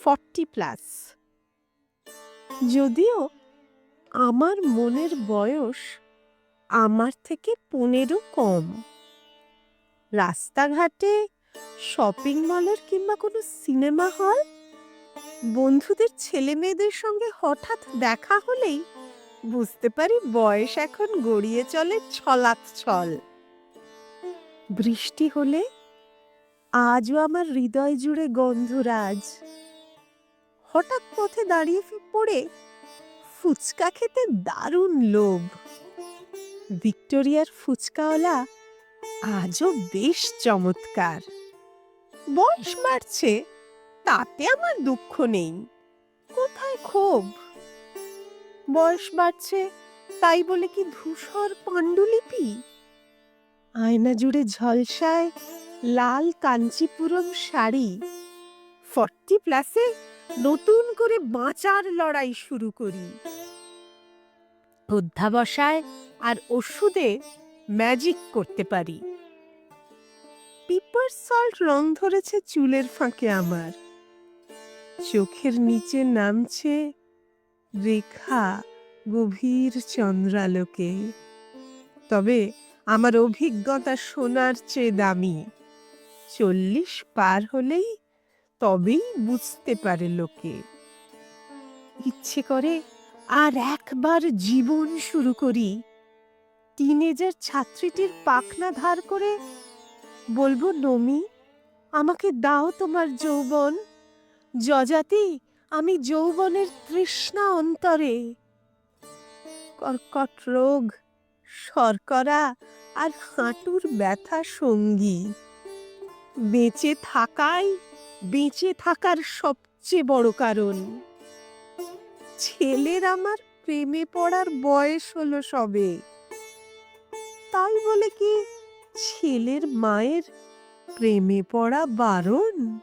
40+। যদিও আমার মনের বয়স আমার থেকে 15 কম। রাস্তাঘাটে, শপিং মলের কিংবা কোনো সিনেমা হল, বন্ধুদের ছেলে মেয়েদের সঙ্গে হঠাৎ দেখা হলেই বুঝতে পারি বয়স এখন গড়িয়ে চলে ছলাৎ-ছল। বৃষ্টি হলে আজও আমার হৃদয় জুড়ে গন্ধরাজ। হঠাৎ পথে দাঁড়িয়ে পড়ে ফুচকা খেতে দারুণ লোভ। ভিক্টোরিয়ার ফুচকাওয়ালা আজও বেশ চমৎকার। বয়স বাড়ছে, তাতে আমার দুঃখ নেই। কোথায় ক্ষোভ? বয়স বাড়ছে তাই বলে কি ধূসর পাণ্ডুলিপি? আয়না জুড়ে ঝলসায় লাল কাঞ্চিপুরম শাড়ি। 40+এ নতুন করে বাঁচার লড়াই শুরু করি। অধ্যাবসায় আর ওষুধে ম্যাজিক করতে পারি। পিপার সল্ট রং ধরেছে চুলের ফাঁকে আমার। চোখের নিচে নামছে রেখা গভীর চন্দ্রালোকে। তবে আমার অভিজ্ঞতা সোনার চেয়ে দামি। 40 পার হলেই তবেই বুঝতে পারে লোকে। ইচ্ছে করে আর একবার জীবন শুরু করি। টিনেজার ছাত্রীটির পাখনা ধার করে বলবো, নমি, আমাকে দাও তোমার যৌবন। যযাতি আমি যৌবনের তৃষ্ণা অন্তরে। কর্কট রোগ, শর্করা আর হাঁটুর ব্যথা সঙ্গী। বেঁচে থাকাই বেঁচে থাকার সবচেয়ে বড় কারণ। ছেলের আমার প্রেমে পড়ার বয়স হলো সবে, তাই বলে কি ছেলের মায়ের প্রেমে পড়া বারণ?